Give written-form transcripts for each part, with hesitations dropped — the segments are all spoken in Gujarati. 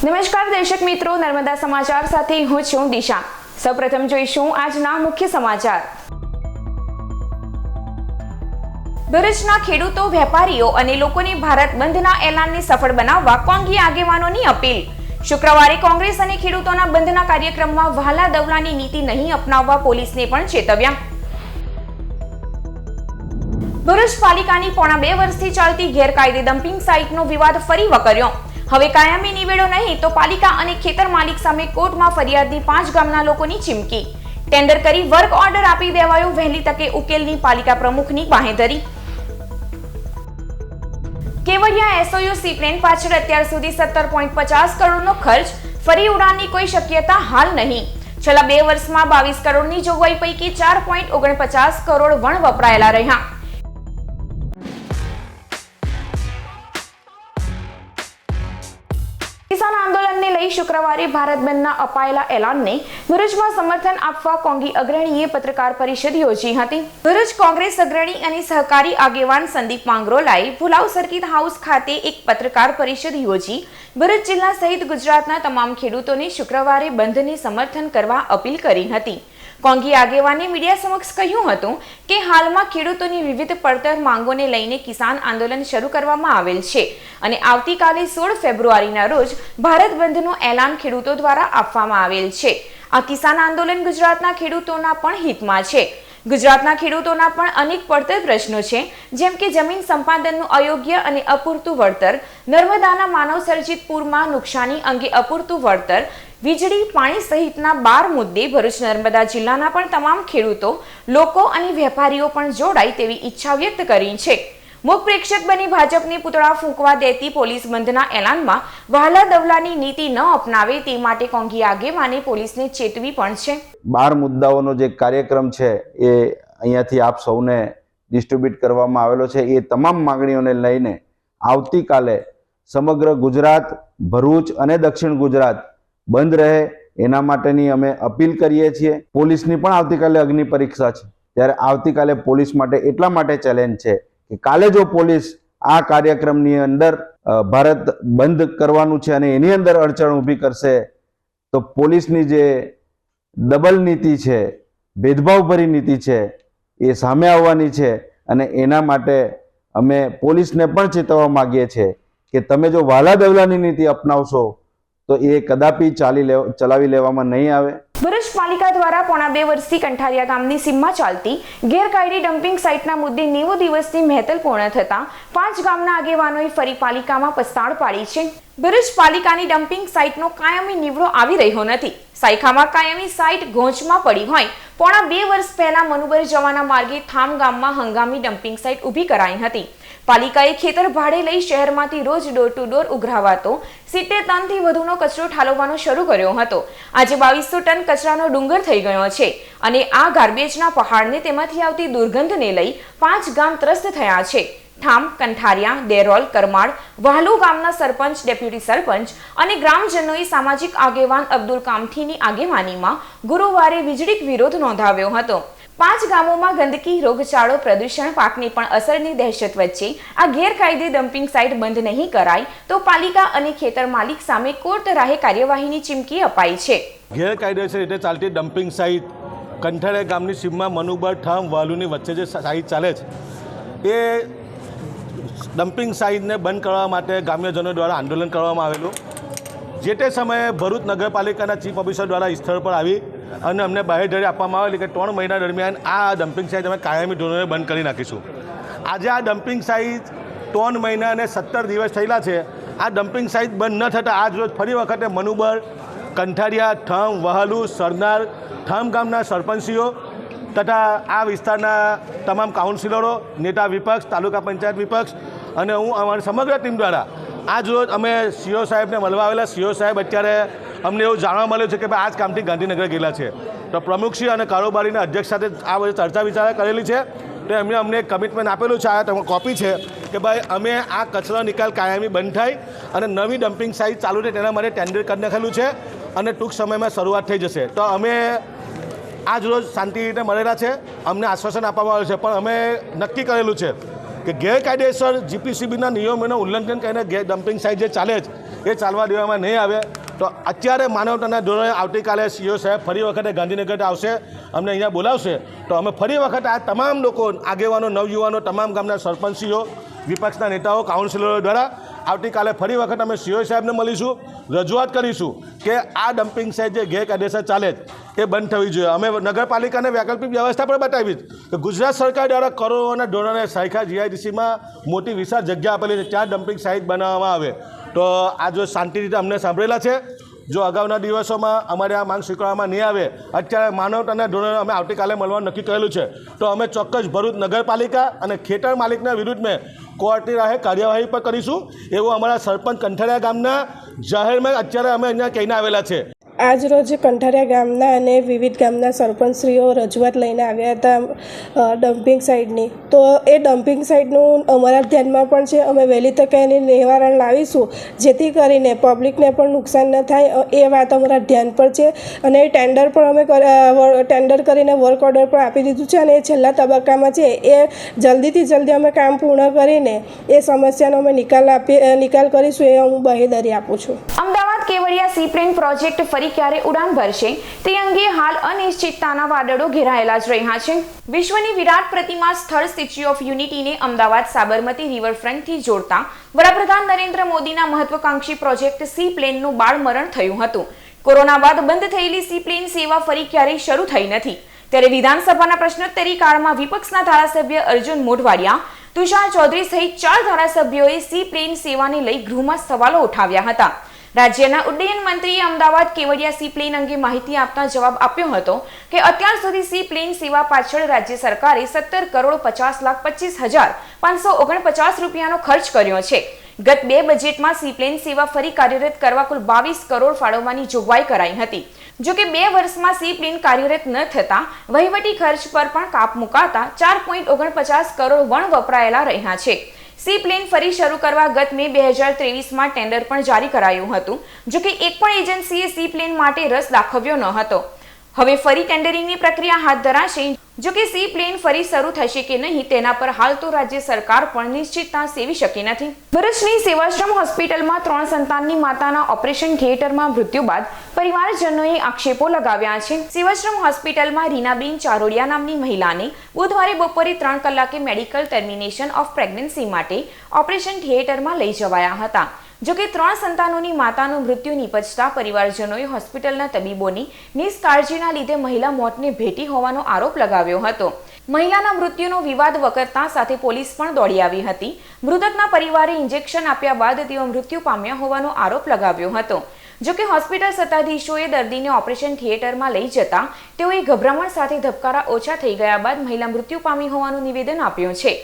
નમસ્કાર દર્શક મિત્રો, નર્મદા સમાચાર સાથે હું છું દિશા। સૌપ્રથમ જોઈશું આજના મુખ્ય સમાચાર। ભરૂચના ખેડૂતો, વેપારીઓ અને લોકોને ભારત બંધના એલાનને સફળ બનાવવા કોંગી આગેવાનોની અપીલ। શુક્રવારે કોંગ્રેસ અને ખેડૂતોના બંધના કાર્યક્રમમાં વહાલા દવલાની નીતિ નહીં અપનાવવા પોલીસને પણ ચેતવ્યા। ભરૂચ પાલિકાની પોણા 2 વર્ષથી ચાલતી ગેરકાયદે ડમ્પિંગ સાઇટનો વિવાદ ફરી વકર્યો। હવે કાયમી નિવેડો નહીં તો પાલિકા અને ખેતર માલિક સામે કોર્ટમાં ફરિયાદની 5 ગામના લોકોની ચીમકી। ટેન્ડર કરી વર્ક ઓર્ડર આપી દેવાયો, વહેલી તકે ઉકેલની પાલિકા પ્રમુખની બાંહેધરી। કેવડિયા એસઓયુ સીપ્લેન પાછળ અત્યાર સુધી 17.50 કરોડનો ખર્ચ, ફરી ઉડાનની કોઈ શક્યતા હાલ નહીં। છેલ્લા 2 વર્ષમાં 22 કરોડની જોગવાઈ પૈકી 4.49 કરોડ વણ વપરાયેલા રહ્યા। કિસાન આંદોલનને લઈ શુક્રવારે ભારત બંધના અપાયેલા એલાનને ભરૂચમાં સમર્થન આપવા કોંગી અગ્રણીએ પત્રકાર પરિષદ યોજી હતી। ભરૂચ કોંગ્રેસ અગ્રણી અને સહકારી આગેવાન સંદીપ માંગરોલાએ ભુલાવ સર્કિટ હાઉસ ખાતે એક પત્રકાર પરિષદ યોજી ભરૂચ જિલ્લા સહિત ગુજરાતના તમામ ખેડૂતોને શુક્રવારે બંધને સમર્થન કરવા અપીલ કરી હતી। કોંગી આગેવાને મીડિયા સમક્ષ કહ્યું હતું કે હાલમાં ખેડૂતોની વિવિધ પડતર માંગોને લઈને કિસાન આંદોલન શરૂ કરવામાં આવેલ છે અને આવતીકાલે 16 ફેબ્રુઆરીના રોજ ભારત બંધનું એલાન ખેડૂતો દ્વારા આપવામાં આવેલ છે। આ કિસાન આંદોલન ગુજરાતના ખેડૂતોના પણ હિતમાં છે। ગુજરાતના ખેડૂતોના પણ અનેક પડતર પ્રશ્નો છે, જેમ કે જમીન સંપાદનનું અયોગ્ય અને અપૂરતું વળતર, નર્મદાના માનવ સર્જિત પૂરમાં નુકસાની અંગે અપૂરતું વળતર, વીજળી, પાણી સહિતના 12 મુદ્દે ભરૂચ નર્મદા જિલ્લાના પણ તમામ ખેડૂતો, લોકો અને વેપારીઓ પણ જોડાય તેવી ઈચ્છા વ્યક્ત કરી છે। મુખ પ્રેક્ષક બની ભાજપને પૂતળા ફૂંકવા દેતી પોલીસ બંધના એલાનમાં વહાલા દવલાની નીતિ ન અપનાવે તે માટે કોંગી આગેવાને પોલીસને ચેતવી પણ છે। 12 મુદ્દાઓનો જે કાર્યક્રમ છે એ અહીંયાથી આપ સૌને ડિસ્ટ્રીબ્યુટ કરવામાં આવેલો છે। એ તમામ માંગણીઓને લઈને આવતીકાલે સમગ્ર ગુજરાત, ભરૂચ અને દક્ષિણ ગુજરાત બંધ રહે એના માટેની અમે અપીલ કરીએ છીએ। પોલીસની પણ આવતીકાલે અગ્નિ પરીક્ષા છે, ત્યારે આવતીકાલે પોલીસ માટે એટલા માટે ચેલેન્જ છે કે કાલે જો પોલીસ આ કાર્યક્રમની અંદર ભારત બંધ કરવાનું છે અને એની અંદર અડચણ ઊભી કરશે તો પોલીસની જે ડબલ નીતિ છે, ભેદભાવભરી નીતિ છે, એ સામે આવવાની છે અને એના માટે અમે પોલીસને પણ ચેતવવા માંગીએ છીએ કે તમે જો વહાલા દવલાની નીતિ અપનાવશો તો એ કદાપી ચલાવી લેવામાં નહીં આવે। ભરૂચ પાલિકા દ્વારા પોણા 2 વર્ષથી કંઠારિયા ગામની સીમમાં ચાલતી ગેરકાયદે ડમ્પિંગ સાઇટના મુદ્દે 90 દિવસની મહેતલ પૂર્ણ થતા 5 ગામના આગેવાનોએ ફરી પાલિકામાં પસ્તાળ પાડી છે। ભરૂચ પાલિકાની ડમ્પિંગ સાઇટનો કાયમી નિવડો આવી રહ્યો નથી। સાયખામાં કાયમી સાઇટ ગોંચમાં પડી હોય। પોણા 2 વર્ષ પહેલા મનુબર જવાના માર્ગે થામ ગામમાં હંગામી ડમ્પિંગ સાઇટ ઊભી કરાઈ હતી। પાલિકાએ ખેતર ભાડે લઈ શહેરમાંથી રોજ ડોર ટુ ડોર ઉઘરાવાતો 70 ટનથી વધુનો કચરો ઠાલવવાનો શરૂ કર્યો હતો। આજે 2200 ટન કચરાનો ડુંગર થઈ ગયો છે અને આ ગાર્બેજના પહાડને તેમાંથી આવતી દુર્ગંધને લઈ 5 ગામ ત્રસ્ત થયા છે। થામ, કંઠારિયા, દેરોલ, કરમાળ, વહાલુ ગામના સરપંચ, ડેપ્યુટી સરપંચ અને ગ્રામજનોએ સામાજિક આગેવાન અબ્દુલ કામઠીની આગેવાનીમાં ગુરુવારે વીજળીક વિરોધ નોંધાવ્યો હતો। 5 ગામોમાં ગંદકી, રોગચાળો, પ્રદૂષણ, પાકની પણ અસરની દહેશત વચ્ચે આ ગેરકાયદે ડમ્પિંગ સાઇટ બંધ નહીં કરાય તો પાલિકા અને ખેતર માલિક સામે કોર્ટ રાહે કાર્યવાહીની ચીમકી અપાઈ છે। ગેરકાયદેસર રીતે ચાલતી ડમ્પિંગ સાઇટ કંઠારિયા ગામની સીમમાં મનુબર, ઠામ, વાલુની વચ્ચે જે સાઇટ ચાલે છે એ ડમ્પિંગ સાઇટને બંધ કરવા માટે ગ્રામ્યજનો દ્વારા આંદોલન કરવામાં આવેલું। જે તે સમયે ભરૂચ નગરપાલિકાના ચીફ ઓફિસર દ્વારા સ્થળ પર આવી અને અમને બાહેધરી આપવામાં આવેલી કે 3 મહિના દરમિયાન આ ડમ્પિંગ સાઇટ અમે કાયમી ધોરણે બંધ કરી નાખીશું। આજે આ ડમ્પિંગ સાઇટ 3 મહિના અને 17 દિવસ થયેલા છે। આ ડમ્પિંગ સાઇટ બંધ ન થતાં આજ રોજ ફરી વખતે મનુબર, કંઠારિયા, ઠામ, વહાલુ, સરનાર, ઠામ ગામના સરપંચીઓ તથા આ વિસ્તારના તમામ કાઉન્સિલરો, નેતા વિપક્ષ, તાલુકા પંચાયત વિપક્ષ અને હું અમારી સમગ્ર ટીમ દ્વારા આજ રોજ અમે સીઓ સાહેબને મળવા આવેલા। સીઓ સાહેબ અત્યારે અમને એવું જાણવા મળ્યું છે કે ભાઈ આજ કામથી ગાંધીનગર ગયેલા છે, તો પ્રમુખશ્રી અને કારોબારીના અધ્યક્ષ સાથે આ બધી ચર્ચા વિચારણા કરેલી છે। તો એમને અમને એક કમિટમેન્ટ આપેલું છે, આ તમે કોપી છે કે ભાઈ અમે આ કચરા નિકાલ કાયમી બંધ થાય અને નવી ડમ્પિંગ સાઇટ ચાલુ થાય તેના માટે ટેન્ડર કરી નાખેલું છે અને ટૂંક સમયમાં શરૂઆત થઈ જશે। તો અમે આજ રોજ શાંતિ રીતે મળેલા છે, અમને આશ્વાસન આપવામાં આવ્યું છે, પણ અમે નક્કી કરેલું છે કે ગેરકાયદેસર જીપીસીબીના નિયમોનું ઉલ્લંઘન કરીને ડમ્પિંગ સાઇટ જે ચાલે છે એ ચાલવા દેવામાં નહીં આવે તો અત્યારે માનવતાના ધોરણે આવતીકાલે સીઓ સાહેબ ફરી વખતે ગાંધીનગર આવશે, અમને અહીંયા બોલાવશે તો અમે ફરી વખત આ તમામ લોકો આગેવાનો, નવયુવાનો, તમામ ગામના સરપંચીઓ, વિપક્ષના નેતાઓ, કાઉન્સિલરો દ્વારા આવતીકાલે ફરી વખત અમે સીઓ સાહેબને મળીશું, રજૂઆત કરીશું કે આ ડમ્પિંગ સાઇટ જે ગેરકાયદેસર ચાલે એ બંધ થવી જોઈએ. અમે નગરપાલિકાને વૈકલ્પિક વ્યવસ્થા પણ બતાવી કે ગુજરાત સરકાર દ્વારા કરોડોના ધોરણે સાયખા જીઆઈડીસીમાં મોટી વિશાળ જગ્યા આપેલી છે, ત્યાં ડમ્પિંગ સાઇટ બનાવવામાં આવે તો આ જો શાંતિ રીતે અમને સાંભળેલા છે. જો અગાઉના દિવસોમાં અમારે આ માંગ સ્વીકારવામાં નહીં આવે, અત્યારે માનવતાના ધોરણે અમે આવતીકાલે મળવાનું નક્કી કરેલું છે તો અમે ચોક્કસ ભરૂચ નગરપાલિકા અને ખેતર માલિકના વિરુદ્ધમાં કોર્ટની રાહે કાર્યવાહી પણ કરીશું એવું અમારા સરપંચ કંઠરિયા ગામના જાહેરમાં અત્યારે અમે અહીંયા કહીને આવેલા છે. આજ રોજ કંઠરિયા ગામના અને વિવિધ ગામના સરપંચશ્રીઓ રજૂઆત લઈને આવ્યા હતા ડમ્પિંગ સાઇટની. તો એ ડમ્પિંગ સાઇટનું અમારા ધ્યાનમાં પણ છે. અમે વહેલી તકે એની નિવારણ લાવીશું જેથી કરીને પબ્લિકને પણ નુકસાન ન થાય એ વાત અમારા ધ્યાન પર છે. અને ટેન્ડર પણ અમે ટેન્ડર કરીને વર્ક ઓર્ડર પણ આપી દીધું છે અને એ છેલ્લા તબક્કામાં છે. એ જલ્દીથી જલ્દી અમે કામ પૂર્ણ કરીને એ સમસ્યાનો અમે નિકાલ કરીશું એ હું બાહેધરી આપું છું. Ahmedabad Kevadia sea plane project ફરી ક્યારે ઉડાન ભરશે તે અંગે હાલ અનિશ્ચિતતાના વાદળો ઘેરાયેલા જ રહ્યા છે. વિશ્વની વિરાટ પ્રતિમા સ્થળ સ્ટેચ્યુ ઓફ યુનિટીને અમદાવાદ સાબરમતી રિવરફ્રન્ટથી જોડતા વડાપ્રધાન નરેન્દ્ર મોદીના મહત્વકાંક્ષી પ્રોજેક્ટ સી પ્લેનનું બાળમરણ થયું હતું. કોરોના બાદ બંધ થયેલી સી પ્લેન સેવા ફરી ક્યારેય શરૂ થઈ નથી. ત્યારે વિધાનસભાના પ્રશ્નોત્તરી કાળમાં વિપક્ષના ધારાસભ્ય અર્જુન મોઢવાડિયા, તુષાર ચૌધરી સહિત 4 ધારાસભ્યોએ સી પ્લેન સેવાને લઈ ગૃહમાં સવાલો ઉઠાવ્યા હતા. રાજ્યના ઉડ્ડયન મંત્રીએ અમદાવાદ કેવડિયા સી પ્લેન અંગે માહિતી આપતા જવાબ આપ્યો હતો કે અત્યાર સુધી સી પ્લેન સેવા પાછળ રાજ્ય સરકારે 17,50,25,549 રૂપિયાનો ખર્ચ કર્યો છે. ગત 2 બજેટમાં સી પ્લેન સેવા ફરી કાર્યરત કરવા કુલ 22 કરોડ ફાળવવાની જોગવાઈ કરાઈ હતી. જો કે 2 વર્ષમાં સી પ્લેન કાર્યરત ન થતા વહીવટી ખર્ચ પર પણ કાપ મુકાતા 4.49 કરોડ વણ વપરાયેલા રહ્યા છે. સી પ્લેન ફરી શરૂ કરવા ગત મે 2023માં ટેન્ડર પણ જારી કરાયું હતું. જો કે એક પણ એજન્સીએ સી પ્લેન માટે રસ દાખવ્યો ન હતો. હવે ફરી ટેન્ડરિંગની પ્રક્રિયા હાથ ધરાશે. જો કે સી પ્લેન ફરી શરૂ થશે કે નહીં તેના પર હાલ તો રાજ્ય સરકાર પણ નિશ્ચિતતા સેવી શકી નથી. ભરૂચની સેવાશ્રમ હોસ્પિટલમાં 3 સંતાનની માતાના ઓપરેશન થિયેટરમાં મૃત્યુ બાદ પરિવારજનોએ આક્ષેપો લગાવ્યા છે. સેવાશ્રમ હોસ્પિટલમાં રીનાબેન ચારોડિયા નામની મહિલાને બુધવારે બપોરે 3 કલાકે મેડિકલ ટર્મિનેશન ઓફ પ્રેગ્નન્સી માટે ઓપરેશન થિયેટરમાં લઈ જવાયા હતા. જો કે 3 સંતાનોની માતાનું મૃત્યુ નિપજતા પરિવારજનોએ હોસ્પિટલના તબીબોની નિષ્કાળજીના લીધે મહિલા મોતને ભેટી હોવાનો આરોપ લગાવ્યો હતો. મહિલાના મૃત્યુનો વિવાદ વકરતા સાથે પોલીસ પણ દોડી આવી હતી. મૃતકના પરિવારે ઇન્જેક્શન આપ્યા બાદ તેઓ મૃત્યુ પામ્યા હોવાનો આરોપ લગાવ્યો હતો. જો કે હોસ્પિટલ સત્તાધીશોએ દર્દીને ઓપરેશન થિયેટરમાં લઈ જતા તેઓએ ગભરામણ સાથે ધબકારા ઓછા થઈ ગયા બાદ મહિલા મૃત્યુ પામી હોવાનું નિવેદન આપ્યું છે.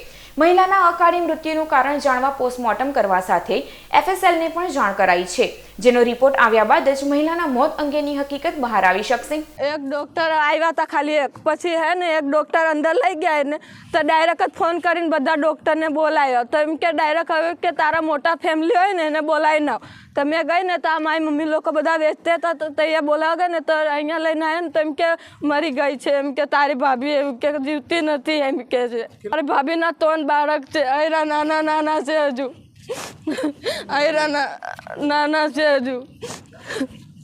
મહિલાના અકાળે મૃત્યુનું કારણ જાણવા પોસ્ટમોર્ટમ કરવા સાથે એફએસએલને પણ જાણ કરાઈ છે, જેનો રિપોર્ટ આવ્યા બાદ જ મહિલાના મોત અંગેની હકીકત બહાર આવી શકશે. એક ડૉક્ટર આવ્યા હતા ખાલી એક, પછી હે ને એક ડૉક્ટર અંદર લઈ ગયા ને તો ડાયરેક્ટ જ ફોન કરીને બધા ડૉક્ટરને બોલાવ્યો. તો એમ કે ડાયરેક્ટ હવે કે તારા મોટા ફેમિલી હોય ને એને બોલાવી નાવ. તો મેં ગઈ ને તો આ મારી મમ્મી લોકો બધા વેચતા હતા તો અહીંયા બોલાવા ગઈ ને તો અહીંયા લઈને આવ્યા ને તો એમ કે મરી ગઈ છે, એમ કે તારી ભાભી એમ કે જીવતી નથી એમ કે છે. મારી ભાભીના 3 બાળક છે, અયરા નાના છે હજુ, અયરા નાના છે હજુ.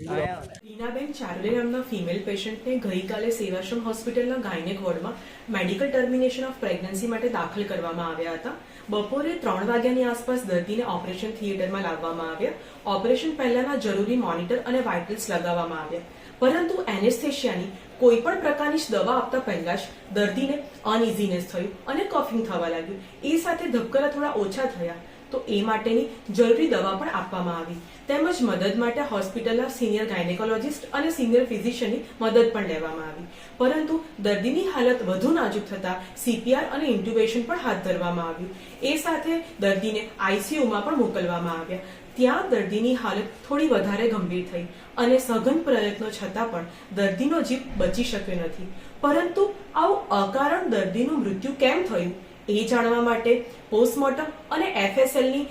રીનાબેન ચારોડિયા નામના ફિમેલ પેશન્ટને ગઈકાલે સેવાશ્રમ હોસ્પિટલના ગાયનેક વોર્ડમાં મેડિકલ ટર્મિનેશન ઓફ પ્રેગ્નન્સી માટે દાખલ કરવામાં આવ્યા હતા. બપોરે 3 વાગ્યાની આસપાસ દર્દીને ઓપરેશન થિયેટરમાં લાવવામાં આવ્યા. ઓપરેશન પહેલાના જરૂરી મોનિટર અને વાઇટલ્સ લગાવવામાં આવ્યા, પરંતુ એનેસ્થેશિયાની કોઈ પણ પ્રકારની દવા આપતા પહેલા જ દર્દીને અનઇઝીનેસ થયું અને કફિંગ થવા લાગ્યું. એ સાથે ધબકારા થોડા ઓછા થયા તો એ માટેની જરૂરી દવા પણ આપવામાં આવી. તેમજ મદદ માટે હોસ્પિટલના સિનિયર ગાયનેકોલોજિસ્ટ અને સિનિયર ફિઝિશિયનની મદદ પણ લેવામાં આવી. પરંતુ દર્દીની હાલત વધુ નાજુક થતા સીપીઆર અને ઇન્ટ્યુબેશન પણ હાથ ધરવામાં આવ્યું. એ સાથે દર્દીને આઈસીયુમાં પણ મોકલવામાં આવ્યા. ત્યાં દર્દીની હાલત થોડી વધારે ગંભીર થઈ અને સઘન પ્રયત્નો છતાં પણ દર્દીનો જીવ બચી શક્યો નથી. પરંતુ આવું અકારણ દર્દીનું મૃત્યુ કેમ થયું એ જાણવા માટે પોસ્ટમોર્ટમ અને એફએસએલની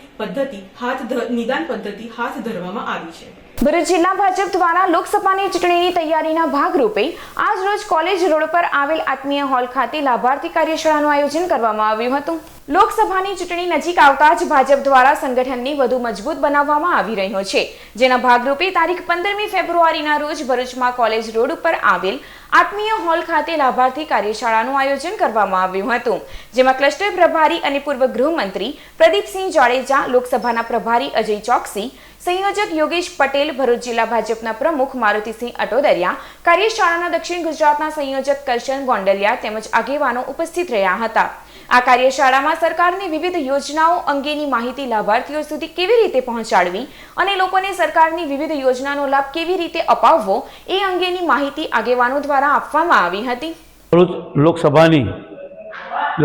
નિદાન પદ્ધતિ હાથ ધરવામાં આવી છે. ભરૂચ જિલ્લા ભાજપ દ્વારા લોકસભાની ચૂંટણીની તૈયારીના ભાગરૂપે આજ રોજ કોલેજ રોડ પર આવેલ આત્મીય હોલ ખાતે લાભાર્થી કાર્યશાળાનું આયોજન કરવામાં આવ્યું હતું. લોકસભાની ચૂંટણી નજીક આવતા જ ભાજપ દ્વારા સંગઠનને વધુ મજબૂત બનાવવામાં આવી રહ્યો છે, જેના ભાગરૂપે તારીખ 15મી ફેબ્રુઆરીના રોજ ભરૂચમાં કોલેજ રોડ ઉપર આવેલ આત્મીય હોલ ખાતે લાભાર્થી કાર્યશાળાનું આયોજન કરવામાં આવ્યું હતું, જેમાં ક્લસ્ટર પ્રભારી અને પૂર્વ ગૃહમંત્રી પ્રદીપસિંહ જાડેજા, લોકસભાના પ્રભારી અજય ચોકસી, સંયોજક યોગેશ પટેલ, ભરૂચ જિલ્લા ભાજપના પ્રમુખ મારુતિસિંહ અટોદરિયા, કાર્યશાળાના દક્ષિણ ગુજરાતના સંયોજક કરશન ગોંડલિયા તેમજ આગેવાનો ઉપસ્થિત રહ્યા હતા. આ કાર્યશાળામાં સરકારની વિવિધ યોજનાઓ અંગેની માહિતી લાભાર્થીઓ સુધી કેવી રીતે પહોંચાડવી અને લોકોને સરકારની વિવિધ યોજનાનો લાભ કેવી રીતે અપાવવો એ અંગેની માહિતી આગેવાનો દ્વારા આપવામાં આવી હતી. ભરૂચ લોકસભાની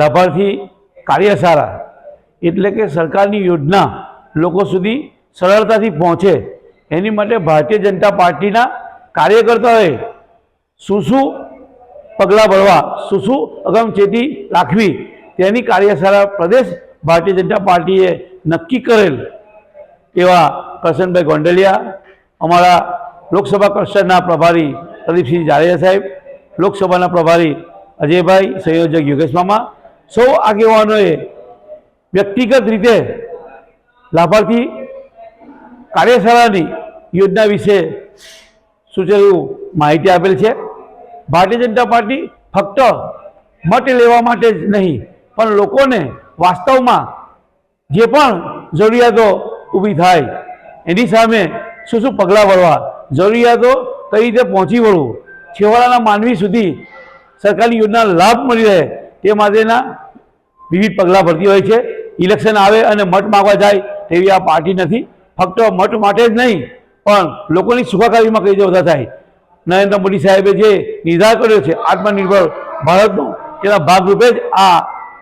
લાભાર્થી કાર્યશાળા એટલે કે સરકારની યોજના લોકો સુધી સરળતાથી પહોંચે એની માટે ભારતીય જનતા પાર્ટીના કાર્યકર્તાઓએ શું પગલાં ભરવા, શું અગમચેતી રાખવી તેની કાર્યશાળા પ્રદેશ ભારતીય જનતા પાર્ટીએ નક્કી કરેલ એવા કરશનભાઈ ગોંડલિયા, અમારા લોકસભા કક્ષાના પ્રભારી પ્રદીપસિંહ જાડેજા સાહેબ, લોકસભાના પ્રભારી અજયભાઈ, સંયોજક યોગેશ મામા, સૌ આગેવાનોએ વ્યક્તિગત રીતે લાભાર્થી કાર્યશાળાની યોજના વિશે સૂચવેલું માહિતી આપેલ છે. ભારતીય જનતા પાર્ટી ફક્ત મત લેવા માટે જ નહીં પણ લોકોને વાસ્તવમાં જે પણ જરૂરિયાતો ઊભી થાય એની સામે શું પગલાં ભરવા, જરૂરિયાતો કઈ રીતે પહોંચી વળવું, છેવાડાના માનવી સુધી સરકારની યોજનાનો લાભ મળી રહે તે માટેના વિવિધ પગલાં ભરતી હોય છે. ઇલેક્શન આવે અને મત માગવા જાય તેવી આ પાર્ટી નથી. ફક્ત મત માટે જ નહીં પણ લોકોની સુખાકારીમાં કઈ રીતે વધારે થાય. નરેન્દ્ર મોદી સાહેબે જે નિર્ધાર કર્યો છે આત્મનિર્ભર ભારતનો, તેના ભાગરૂપે જ આ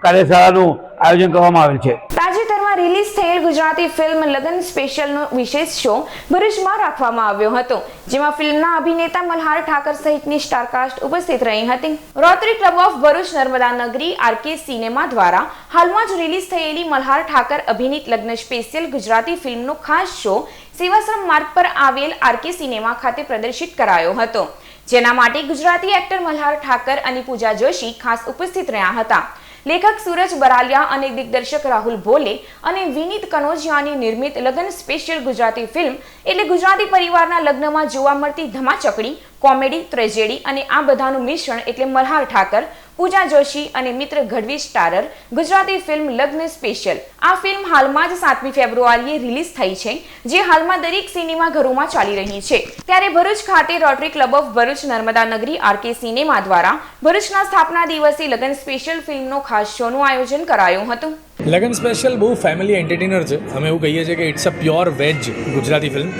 કાર્યશાળાનું આયોજન કરવામાં આવેલ છે. તાજેતરમાં રિલીઝ થયેલ ગુજરાતી ફિલ્મ લગન સ્પેશિયલનો વિશેષ શો ભરૂચમાં રાખવામાં આવ્યો હતો, જેમાં ફિલ્મના અભિનેતા મલ્હાર ઠાકર સહિતની સ્ટારકાસ્ટ ઉપસ્થિત રહી હતી. Rotary club of Bharuch Narmada નગરી આરકે સિનેમા દ્વારા હાલમાં જ રિલીઝ થયેલી મલ્હાર ઠાકર અભિનીત લગ્ન સ્પેશિયલ ગુજરાતી ફિલ્મનો ખાસ શો સેવાશ્રમ માર્ગ પર આવેલ આરકે સિનેમા ખાતે પ્રદર્શિત કરાયો હતો, જેના માટે ગુજરાતી એક્ટર મલ્હાર ઠાકર અને પૂજા જોશી ખાસ ઉપસ્થિત રહ્યા હતા. લેખક સૂરજ બરાલિયા અને દિગ્દર્શક રાહુલ ભોલે અને વિનીત કનોજિયાની નિર્મિત લગ્ન સ્પેશિયલ ગુજરાતી ફિલ્મ એટલે ગુજરાતી પરિવારના લગ્નમાં જોવા મળતી ધમાચકડી, કોમેડી, ટ્રેજેડી અને આ બધાનું મિશ્રણ એટલે મલ્હાર ઠાકર, પૂજા જોશી અને મિત્ર ગઢવી સ્ટારર ગુજરાતી ફિલ્મ લગ્ન સ્પેશિયલ. આ ફિલ્મ હાલમાં જ 7મી ફેબ્રુઆરીએ રિલીઝ થઈ છે, જે હાલમાં દરેક સિનેમાઘરોમાં ચાલી રહી છે. ત્યારે ભરૂચ ખાતે rotary club of Bharuch Narmada નગરી આરકે સિનેમા દ્વારા ભરૂચના સ્થાપના દિવસે લગ્ન સ્પેશિયલ ફિલ્મનો ખાસ શોનું આયોજન કરાયું હતું. લગન સ્પેશિયલ બહુ ફેમિલી એન્ટરટેનર છે. અમે એવું કહીએ છીએ કે it's a pure veg Gujarati film.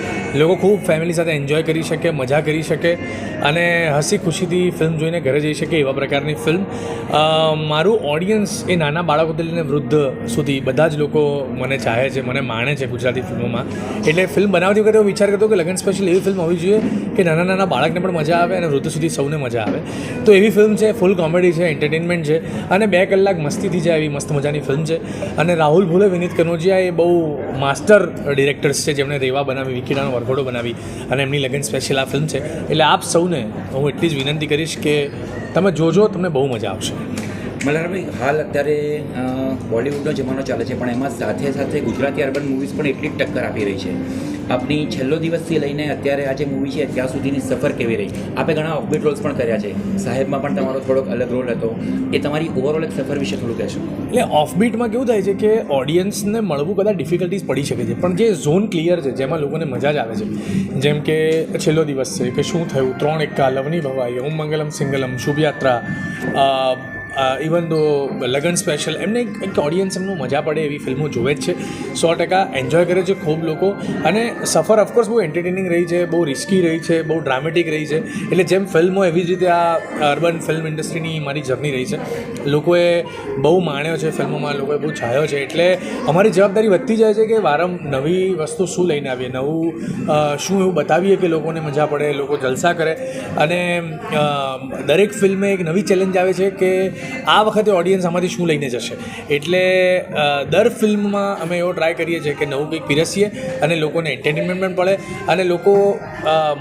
લોકો ખૂબ ફેમિલી સાથે એન્જોય કરી શકે, મજા કરી શકે અને હસી ખુશીથી ફિલ્મ જોઈને ઘરે જઈ શકે એવા પ્રકારની ફિલ્મ. મારું ઓડિયન્સ એ નાના બાળકોથી લઈને વૃદ્ધ સુધી બધા જ લોકો મને ચાહે છે, મને માણે છે ગુજરાતી ફિલ્મોમાં. એટલે ફિલ્મ બનાવતી વખતે એવો વિચાર કરતો કે લગન સ્પેશિયલ એવી ફિલ્મ હોવી જોઈએ કે નાના નાના બાળકને પણ મજા આવે અને વૃદ્ધ સુધી સૌને મજા આવે. તો એવી ફિલ્મ છે, ફૂલ કોમેડી છે, એન્ટરટેનમેન્ટ છે અને 2 કલાક મસ્તીથી જાય એવી મસ્ત મજાની ફિલ્મ છે. અને રાહુલ ભોલે, વિનીત કનોજિયા એ બહુ માસ્ટર ડિરેક્ટર્સ છે જેમણે રેવા બનાવી, વિકીડાનો વરઘોડો બનાવી અને એમની લગન સ્પેશિયલ આ ફિલ્મ છે. એટલે આપ સૌને હું એટલી જ વિનંતી કરીશ કે તમે જોજો, તમને બહુ મજા આવશે. મલ્હારભાઈ, હાલ અત્યારે બોલિવૂડનો જમાનો ચાલે છે પણ એમાં સાથે સાથે ગુજરાતી અર્બન મૂવીઝ પણ એટલી જ ટક્કર આપી રહી છે. આપની છેલ્લો દિવસથી લઈને અત્યારે આ જે મૂવી છે ત્યાં સુધીની સફર કેવી રહી? આપે ઘણા ઓફબીટ રોલ્સ પણ કર્યા છે, સાહેબમાં પણ તમારો થોડોક અલગ રોલ હતો. એ તમારી ઓવરઓલ એક સફર વિશે થોડું કહેશો? એટલે ઓફબીટમાં કેવું થાય છે કે ઓડિયન્સને મળવું કદાચ ડિફિકલ્ટીઝ પડી શકે છે, પણ જે ઝોન ક્લિયર છે જેમાં લોકોને મજા જ આવે છે, જેમ કે છેલ્લો દિવસ છે કે શું થયું, 3 એક્કા, લવની ભવાઈ, ઓમ મંગલમ સિંગલમ, શુભયાત્રા, ઇવન દો લગન સ્પેશિયલ, એમને એક ઓડિયન્સ એમનું મજા પડે એવી ફિલ્મો જોવે જ છે. 100% એન્જોય કરે છે ખૂબ લોકો. અને સફર ઓફકોર્સ બહુ એન્ટરટેનિંગ રહી છે, બહુ રિસ્કી રહી છે, બહુ ડ્રામેટિક રહી છે. એટલે જેમ ફિલ્મો એવી જ રીતે આ અર્બન ફિલ્મ ઇન્ડસ્ટ્રીની મારી જર્ની રહી છે. લોકોએ બહુ માણ્યો છે ફિલ્મોમાં, લોકોએ બહુ છાયો છે. એટલે અમારી જવાબદારી વધતી જાય છે કે વારંવાર નવી વસ્તુ શું લઈને આવીએ, નવું શું એવું બતાવીએ કે લોકોને મજા પડે, લોકો જલસા કરે. અને દરેક ફિલ્મે એક નવી ચેલેન્જ આવે છે કે આ વખતે ઓડિયન્સ આમાંથી શું લઈને જશે. એટલે દર ફિલ્મમાં અમે એવો ટ્રાય કરીએ છીએ કે નવું કંઈક પીરસીએ અને લોકોને એન્ટરટેનમેન્ટ પણ પડે અને લોકો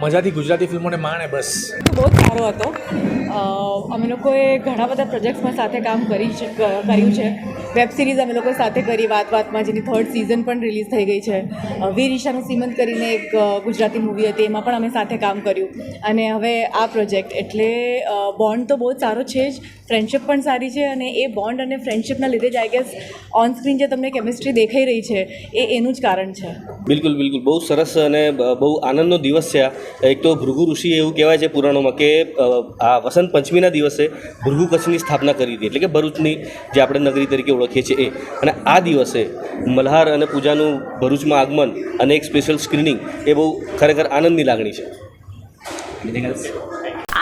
મજાથી ગુજરાતી ફિલ્મોને માણે. બસ બહુ જ સારો હતો. અમે લોકોએ ઘણા બધા પ્રોજેક્ટ્સમાં સાથે કામ કર્યું છે. વેબ સિરીઝ અમે લોકો સાથે કરી વાતમાં, જેની 3rd સિઝન પણ રિલીઝ થઈ ગઈ છે. વીર ઈશાનું સીમંત કરીને એક ગુજરાતી મૂવી હતી, એમાં પણ અમે સાથે કામ કર્યું. અને હવે આ પ્રોજેક્ટ, એટલે બોન્ડ તો બહુ જ સારો છે જ, ફ્રેન્ડશિપ પણ સારી છે. અને એ બોન્ડ અને ફ્રેન્ડશિપના લીધે જ આઈ ગેસ ઓન સ્ક્રીન જે તમને કેમિસ્ટ્રી દેખાઈ રહી છે એ એનું જ કારણ છે. બિલકુલ બહુ સરસ અને બહુ આનંદનો દિવસ છે આ. એક તો ભૃગુ ઋષિએ એવું કહેવાય છે પુરાણોમાં કે આ વસંત પંચમીના દિવસે ભૃગુ કચ્છની સ્થાપના કરી હતી, એટલે કે ભરૂચની જે આપણે નગરી તરીકે ઓળખીએ છીએ એ. અને આ દિવસે મલ્હાર અને પૂજાનું ભરૂચમાં આગમન અને એક સ્પેશિયલ સ્ક્રીનિંગ એ બહુ ખરેખર આનંદની લાગણી છે.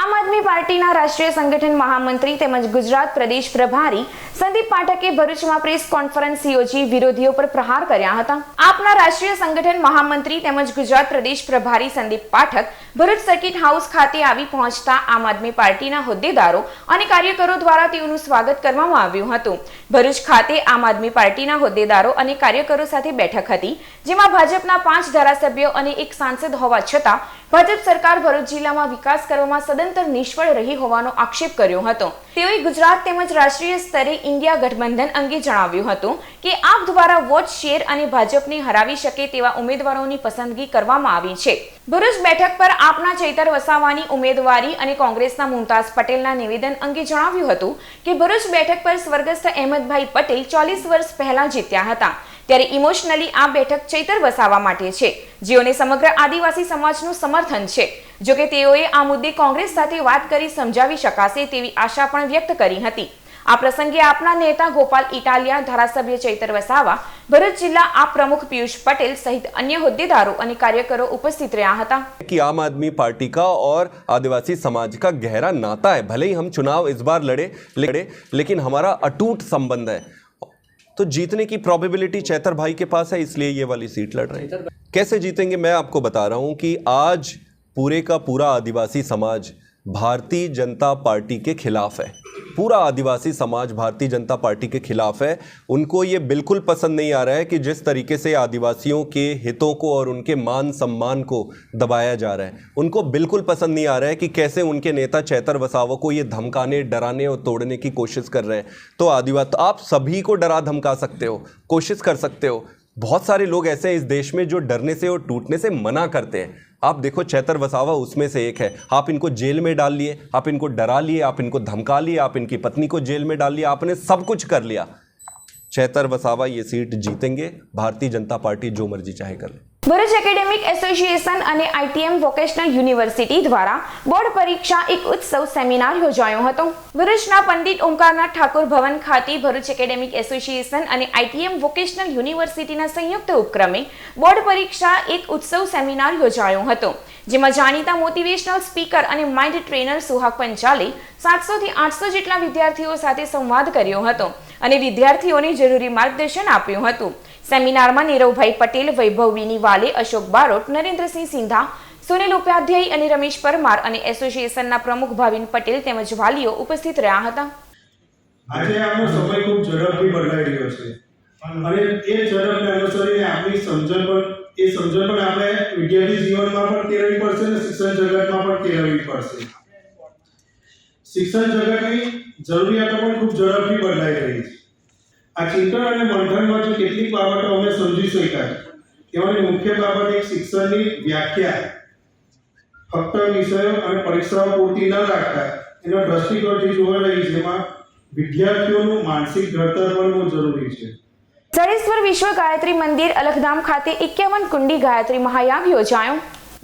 આમ આદમી પાર્ટીના રાષ્ટ્રીય સંગઠન મહામંત્રી તેમજ ગુજરાત પ્રદેશ પ્રભારી સંદીપ પાઠકે ભરૂચમાં પ્રેસ કોન્ફરન્સ યોજી વિરોધીઓ પર પ્રહાર કર્યા હતા. આપના રાષ્ટ્રીય સંગઠન મહામંત્રી તેમજ ગુજરાત પ્રદેશ પ્રભારી સંદીપ પાઠક ભરૂચ સર્કિટ હાઉસ ખાતે આવી પહોંચતા આમ આદમી પાર્ટીના હોદ્દેદારો અને કાર્યકરો દ્વારા તેઓનું સ્વાગત કરવામાં આવ્યું હતું. ભરૂચ ખાતે આમ આદમી પાર્ટીના હોદ્દેદારો અને કાર્યકરો સાથે બેઠક હતી, જેમાં ભાજપના 5 ધારાસભ્યો અને એક સાંસદ હોવા છતાં ભાજપ સરકાર ભરૂચ જિલ્લામાં વિકાસ કરવામાં સદંતર નિષ્ફળ રહી હોવાનો આક્ષેપ કર્યો હતો. તેઓએ ગુજરાત તેમજ રાષ્ટ્રીય સ્તરે ઇન્ડિયા ગઠબંધન અંગે જણાવ્યું હતું કે આપ દ્વારા વોટ શેર અને ભાજપને હરાવી શકે તેવા ઉમેદવારોની પસંદગી કરવામાં આવી છે. ભરૂચ બેઠક પર આપના ચૈતર વસાવાની ઉમેદવારી અને કોંગ્રેસના મુમતાઝ પટેલના નિવેદન અંગે જણાવ્યું હતું કે ભરૂચ બેઠક પર સ્વર્ગસ્થ અહેમદભાઈ પટેલ 40 વર્ષ પહેલા જીત્યા હતા. ત્યારે ઇમોશનલી આ બેઠક ચૈતર વસાવા માટે છે, જેઓને સમગ્ર આદિવાસી સમાજનું સમર્થન છે. જોકે તેઓએ આ મુદ્દે કોંગ્રેસ સાથે વાત કરી સમજાવી શકાશે તેવી આશા પણ વ્યક્ત કરી હતી. આ પ્રસંગે આપના નેતા ગોપાલ ઇટાલિયા, ધારાસભ્ય ચૈતર વસાવા, ભરૂચ જિલ્લા આપ પ્રમુખ પિયુષ पटेल सहित अन्य होद्देदारों और कार्यकरों उपस्थित रहा था. कि आम आदमी पार्टी का और आदिवासी समाज का गहरा नाता है. भले ही हम चुनाव इस बार लड़े लेकिन हमारा अटूट संबंध है. तो जीतने की प्रोबेबिलिटी चैतर भाई के पास है, इसलिए ये वाली सीट लड़ रहे हैं. कैसे जीतेंगे मैं आपको बता रहा हूं कि आज पूरे का पूरा आदिवासी समाज भारतीय जनता पार्टी के खिलाफ है. पूरा आदिवासी समाज भारतीय जनता पार्टी के खिलाफ है. उनको ये बिल्कुल पसंद नहीं आ रहा है कि जिस तरीके से आदिवासियों के हितों को और उनके मान सम्मान को दबाया जा रहा है. उनको बिल्कुल पसंद नहीं आ रहा है कि कैसे उनके नेता चैतर वसावा को ये धमकाने, डराने और तोड़ने की कोशिश कर रहे हैं. तो आदिवासी, आप सभी को डरा धमका सकते हो, कोशिश कर सकते हो. बहुत सारे लोग ऐसे हैं इस देश में जो डरने से और टूटने से मना करते हैं. आप देखो चैतर वसावा उसमें से एक है. आप इनको जेल में डाल लिए, आप इनको डरा लिए, आप इनको धमका लिए, आप इनकी पत्नी को जेल में डाल लिया, आपने सब कुछ कर लिया. चैतर वसावा ये सीट जीतेंगे. भारतीय जनता पार्टी जो मर्जी चाहे कर ले. ભરૂચ એકેડેમિક એસોસિએશન અને આઈટીએમ વોકેશનલ યુનિવર્સિટી દ્વારા બોર્ડ પરીક્ષા એક ઉત્સવ સેમિનાર યોજાયો હતો. ભરૂચના પંડિત ઓમકારનાથ ઠાકોર ભવન ખાતે ભરૂચ એકેડેમિક એસોસિએશન અને આઈટીએમ વોકેશનલ યુનિવર્સિટીના સંયુક્ત ઉપક્રમે બોર્ડ પરીક્ષા એક ઉત્સવ સેમિનાર યોજાયો હતો, જેમાં જાણીતા મોટિવેશનલ સ્પીકર અને માઇન્ડ ટ્રેનર સુહાગ પંચાલે 700 થી 800 જેટલા વિદ્યાર્થીઓ સાથે સંવાદ કર્યો હતો અને વિદ્યાર્થીઓને જરૂરી માર્ગદર્શન આપ્યું હતું. સેમિનારમાં નીરવભાઈ પટેલ, વૈભવ વિનીવાલે, અશોક બારોટ, નરેન્દ્રસિંહ સિંધા, સુનિલ ઉપાધ્યાય અને રમેશ પરમાર અને એસોસિએશનના પ્રમુખ ભાવિન પટેલ તેમજ વાલીઓ ઉપસ્થિત રહ્યા હતા. આજે આપણો સમય ખૂબ ઝડપથી બદલાઈ રહ્યો છે અને એ ઝડપને અનુસરીને આપણી સમજણ પણ આપણે વિદ્યાર્થી જીવનમાં પણ કેળવવી પડશે અને શિક્ષણ જગતમાં પણ કેળવવી પડશે. શિક્ષણ જગતની જરૂરિયાતો પણ ખૂબ ઝડપથી બદલાઈ રહી છે. આ ચિંતન અને મંથનમાંથી કેટલીક બાબતો અમે સમજી શક્યા. તેમાંની મુખ્ય બાબત એક શિક્ષણની વ્યાખ્યા ફક્ત વિષયો અને પરીક્ષાઓ પૂરતી ન રાખતા એનો દ્રષ્ટિકોણથી જોવા રહી છે, જેમાં વિદ્યાર્થીઓનું માનસિક ઘડતર પણ બહુ જરૂરી છે. જાડેશ્વર વિશ્વ ગાયત્રી મંદિર અલખધામ ખાતે 51 કુંડી ગાયત્રી મહાયાગ યોજાયો.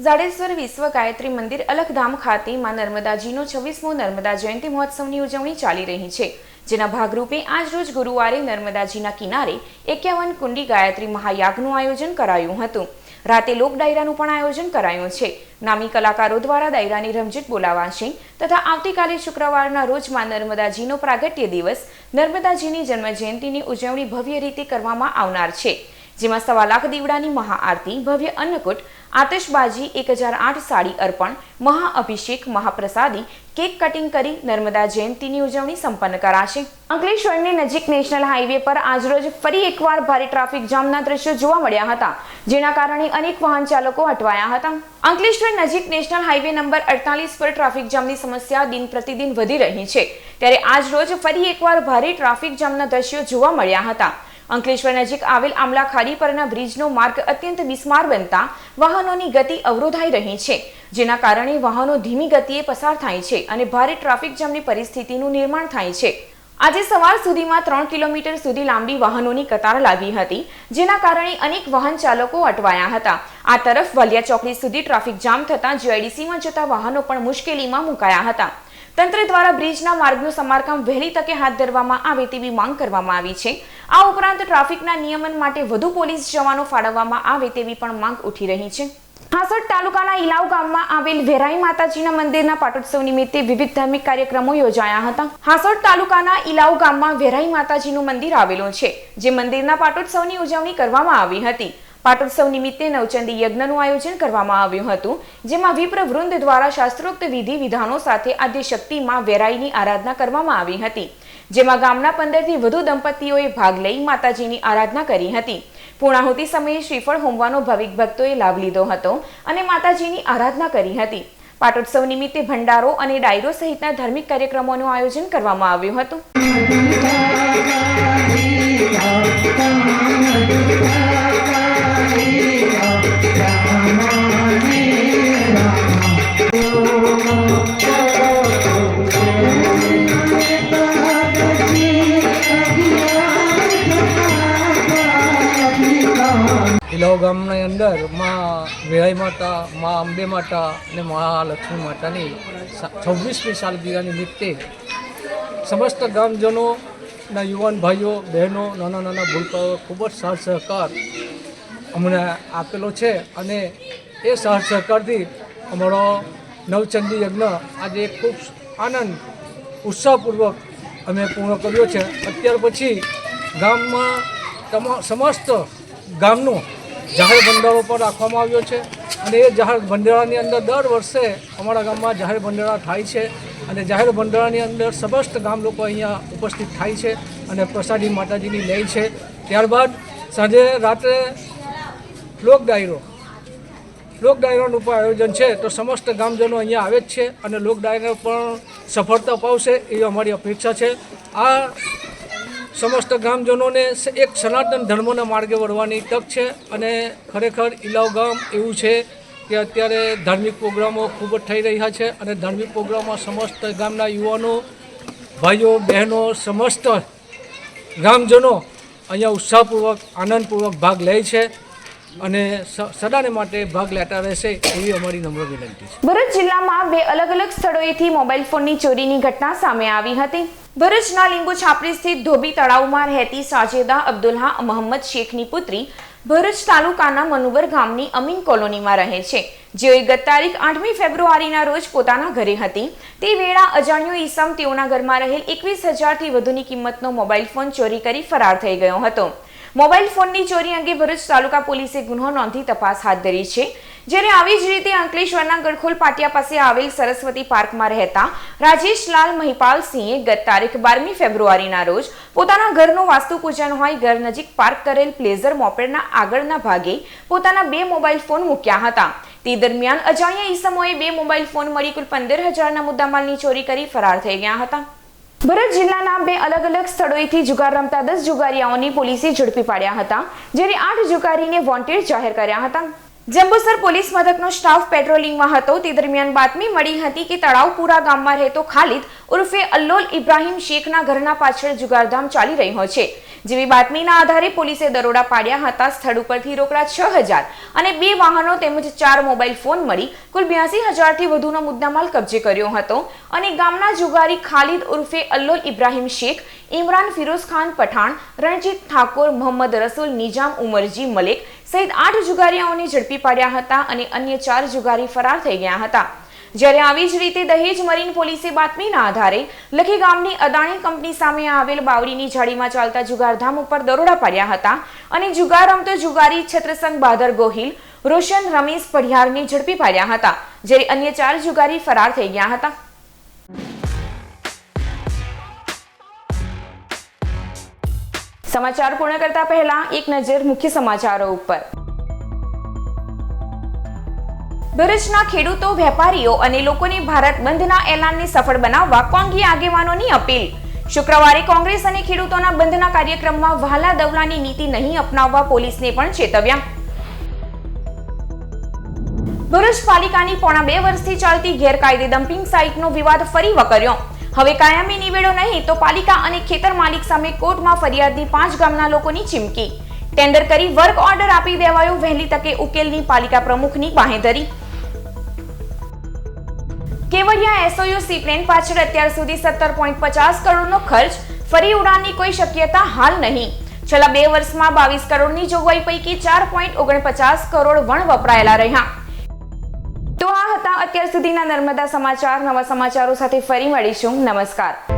જાડેશ્વર વિશ્વ ગાયત્રી મંદિર અલખધામ ખાતે માં નર્મદાજીનો 26મો નર્મદા જયંતિ મહોત્સવની ઉજવણી ચાલી રહી છે, જેના ભાગરૂપે આજરોજ ગુરુવારે નર્મદાજીના કિનારે 51 કુંડી ગાયત્રી મહાયાગનું આયોજન કરાયું હતું. રાતે લોક ડાયરાનું પણ આયોજન કરાયું છે. નામી કલાકારો દ્વારા ડાયરાની રમઝટ બોલાવાશે તથા આવતીકાલે શુક્રવારના રોજ માં નર્મદાજીનો પ્રાગટ્ય દિવસ નર્મદાજીની જન્મ જયંતિની ઉજવણી ભવ્ય રીતે કરવામાં આવનાર છે, જેમાં 1.25 લાખ દીવડાની મહાઆરતી, ભવ્ય અન્નકૂટ, આતશબાજી, 1008 સાડી અર્પણ, મહાઅભિષેક, મહાપ્રસાદી, કેક કટિંગ કરી નર્મદા જયંતીની ઉજવણી સંપન્ન કરાશે. અંકલેશ્વરની નજીક નેશનલ હાઈવે પર આજરોજ ફરી એકવાર ભારે ટ્રાફિક જામના દ્રશ્યો જોવા મળ્યા હતા, જેના કારણે અનેક વાહન ચાલકો અટવાયા હતા. અંકલેશ્વર નજીક નેશનલ હાઈવે નંબર 48 પર ટ્રાફિક જામની સમસ્યા દિન પ્રતિદિન વધી રહી છે, ત્યારે આજરોજ ફરી એકવાર ભારે ટ્રાફિક જામના દ્રશ્યો જોવા મળ્યા હતા. અંકલેશ્વર નજીક આવેલ આમલા ખાડી પરના બ્રિજનો માર્ગ અત્યંત બિસ્માર બનતા વાહનોની ગતિ અવરોધાઈ રહી છે, જેના કારણે વાહનો ધીમી ગતિએ પસાર થાય છે અને ભારે ટ્રાફિક જામની પરિસ્થિતિનું નિર્માણ થાય છે. આજે સવાર સુધીમાં 3 કિલોમીટર સુધી લાંબી વાહનોની કતાર લાગી હતી, જેના કારણે અનેક વાહન ચાલકો અટવાયા હતા. આ તરફ વાલિયા ચોકડી સુધી ટ્રાફિક જામ થતાં જીઆઈડીસીમાં જતા વાહનો પણ મુશ્કેલીમાં મુકાયા હતા. તંત્ર દ્વારા બ્રિજના માર્ગનું સમારકામ વહેલી તકે હાથ ધરવામાં આવે તેવી માંગ કરવામાં આવી છે. આ ઉપરાંત ટ્રાફિકના નિયમન માટે વધુ પોલીસ જવાનો ફાળવવામાં આવે તેવી પણ માંગ ઉઠી રહી છે. હાસોડ તાલુકાના ઇલાવ ગામમાં આવેલ વેરાઈ માતાજીના મંદિરના પાટોત્સવ નિમિત્તે વિવિધ ધાર્મિક કાર્યક્રમો યોજાયા હતા. હાસોડ તાલુકાના ઇલાવ ગામમાં વેરાઈ માતાજીનું મંદિર આવેલું છે, જે મંદિરના પાટોત્સવની ઉજવણી કરવામાં આવી હતી. પાટોત્સવ નિમિત્તે નવચંડી યજ્ઞનું આયોજન કરવામાં આવ્યું હતું, જેમાં વિપ્ર વૃંદ દ્વારા શાસ્ત્રોક્ત વિધિ વિધાનો સાથે આદ્ય શક્તિમાં વેરાઈની આરાધના કરવામાં આવી હતી, જેમાં ગામના 15થી વધુ દંપતીઓએ ભાગ લઈ માતાજીની આરાધના કરી હતી. પૂર્ણાહુતિ સમયે શ્રીફળ હોમવાનો ભાવિક ભક્તોએ લાભ લીધો હતો અને માતાજીની આરાધના કરી હતી. પાટોત્સવ નિમિત્તે ભંડારો અને ડાયરો સહિતના ધાર્મિક કાર્યક્રમોનું આયોજન કરવામાં આવ્યું હતું. ઇલાવ ગામની અંદર માં વેરાઈ માતા, માં અંબે માતા અને મહાલક્ષ્મી માતાની 26મી સાલગીરા નિમિત્તે સમસ્ત ગામજનોના યુવાન ભાઈઓ બહેનો નાના નાના ભૂલકાઓ ખૂબ જ સાથ સહકાર અમને આપેલો છે અને એ સાથ સહકારથી અમારો નવચંડી યજ્ઞ આજે ખૂબ આનંદ ઉત્સાહપૂર્વક અમે પૂર્ણ કર્યો છે. અત્યાર પછી ગામમાં સમસ્ત ગામનો જાહેર ભંડારો પણ રાખવામાં આવ્યો છે અને એ જાહેર ભંડારાની અંદર દર વર્ષે અમારા ગામમાં જાહેર ભંડારા થાય છે અને જાહેર ભંડારાની અંદર સમસ્ત ગામ લોકો અહીંયા ઉપસ્થિત થાય છે અને પ્રસાદી માતાજીની લે છે. ત્યારબાદ સાંજે રાત્રે લોક ડાયરાનું પણ આયોજન છે, તો સમસ્ત ગામજનો અહીંયા આવે જ છે અને લોક ડાયરો પણ સફળતા પાવશે એવી અમારી અપેક્ષા છે. આ સમસ્ત ગામજનોને એક સનાતન ધર્મના માર્ગે વળવાની તક છે અને ખરેખર ઇલાવ ગામ એવું છે કે અત્યારે ધાર્મિક પ્રોગ્રામો ખૂબ જ થઈ રહ્યા છે અને ધાર્મિક પ્રોગ્રામમાં સમસ્ત ગામના યુવાનો, ભાઈઓ, બહેનો, સમસ્ત ગામજનો અહીંયા ઉત્સાહપૂર્વક, આનંદપૂર્વક ભાગ લે છે અને સદાને માટે ભાગ લેતા રહેશે એવી અમારી નમ્ર વિનંતી છે. ભરૂચ જિલ્લામાં 2 અલગ અલગ સ્થળોએથી મોબાઈલ ફોનની ચોરીની ઘટના સામે આવી હતી. ભરૂચના લીંબુ છાપરી સ્થિત ધોબી તળાવમાં રહેતી સાજેદા અબ્દુલ્લા મહમ્મદ શેખની પુત્રી ભરૂચ તાલુકાના મનુબર ગામની અમીન કોલોનીમાં રહે છે, જેઓએ ગત તારીખ 8મી ફેબ્રુઆરીના રોજ પોતાના ઘરે હતી તે વેળા અજાણ્યો ઈસમ તેઓના ઘરમાં રહેલ 21,000થી વધુની કિંમતનો મોબાઈલ ફોન ચોરી કરી ફરાર થઈ ગયો હતો. મોબાઈલ ફોનની ચોરી અંગે ભરૂચ તાલુકા પોલીસે ગુનો નોંધી તપાસ હાથ ધરી છે. જ્યારે આવી જ રીતે અંકલેશ્વરના ગડખોલ પાટિયા પાસે આવેલ સરસ્વતી પાર્કમાં રહેતા રાજેશલાલ મહિપાલસિંહે ગત તારીખ 12મી ફેબ્રુઆરીના રોજ પોતાના ઘરનું વાસ્તુ પૂજન હોય ઘર નજીક પાર્ક કરેલ પ્લેઝર મોપેડના આગળના ભાગે પોતાના 2 મોબાઈલ ફોન મૂક્યા હતા. તે દરમિયાન અજાણ્યા ઈસમોએ 2 મોબાઈલ ફોન મળી કુલ 15,000ના મુદ્દામાલની ચોરી કરી ફરાર થઈ ગયા હતા. ભરૂચ જિલ્લાના 2 અલગ અલગ સ્થળોએથી જુગાર રમતા 10 જુગારીયાઓની પોલીસે ઝડપી પાડ્યા હતા, જ્યારે 8 જુગારીને વોન્ટેડ જાહેર કર્યા હતા. જંબુસર પોલીસ મથકનો સ્ટાફ પેટ્રોલિંગમાં હતો તે દરમિયાન બાતમી મળી હતી કે તળાવપુરા ગામમાં રહેતો ખાલિદ ઉર્ફે અલ્લોલ ઇબ્રાહિમ શેખના ઘરના પાછળ જુગારધામ ચાલી રહ્યો છે, જેવી બાતમીના આધારે પોલીસે દરોડા પાડ્યા હતા. સ્થળ ઉપરથી રોકડા 6,000 અને 2 વાહનો તેમજ 4 મોબાઈલ ફોન મળી કુલ 82,000થી વધુનો મુદ્દામાલ કબજે કર્યો હતો અને ગામના જુગારી ખાલિદ ઉર્ફે અલ્લોલ ઇબ્રાહિમ શેખ, ઇમરાન ફિરોઝ ખાન પઠાણ, રણજીત ઠાકોર, મોહમ્મદ રસૂલ, નિજામ ઉમરજી મલિક સહિત 8 જુગારીયાઓને ઝડપી પાડ્યા હતા અને અન્ય 4 જુગારી ફરાર થઈ ગયા હતા. જ્યારે આવી જ રીતે દહેજ મરીન પોલીસે બાતમીના આધારે લખી ગામની અદાણી કંપની સામે આવેલ બાવરીની ઝાડીમાં ચાલતા જુગારધામ ઉપર દરોડા પાડ્યા હતા અને જુગાર રમતો જુગારી છત્રસંગ બહાદર ગોહિલ, રોશન રમેશ પઢિયારને ઝડપી પાડ્યા હતા, જ્યારે અન્ય 4 જુગારી ફરાર થઈ ગયા હતા. સમાચાર પૂર્ણ કરતા પહેલા એક નજર મુખ્ય સમાચારો ઉપર. ભરૂચના ખેડૂતો, વેપારીઓ અને લોકોને ભારત બંધના એલાનને સફળ બનાવવા કોંગી આગેવાનોની અપીલ. શુક્રવારે કોંગ્રેસ અને ખેડૂતોના બંધના કાર્યક્રમમાં વહાલા દવલાની નીતિ નહીં અપનાવવા પોલીસને પણ ચેતવ્યા. ભરૂચ પાલિકાની પોણા 2 વર્ષથી ચાલતી ગેરકાયદે ડમ્પિંગ સાઇટનો વિવાદ ફરી વકર્યો. હવે કાયમી નિવેડો નહીં તો પાલિકા અને ખેતર માલિક સામે કોર્ટમાં ફરિયાદની 5 ગામના લોકોની ચીમકી. ટેન્ડર કરી વર્ક ઓર્ડર આપી દેવાયો, વહેલી તકે ઉકેલની પાલિકા પ્રમુખની બાંહેધરી. કેવડિયા એસઓયુ સીપ્લેન પાછળ અત્યાર સુધી 17.50 કરોડનો ખર્ચ, ફરી ઉડાનની કોઈ શક્યતા હાલ નહીં. છેલ્લા 2 વર્ષમાં 22 કરોડની જોગવાઈ પૈકી 4.49 કરોડ વણ વપરાયેલા રહ્યા. તો આ હતા અત્યાર સુધીના નર્મદા સમાચાર. નવા સમાચારો સાથે ફરી મળીશું. નમસ્કાર.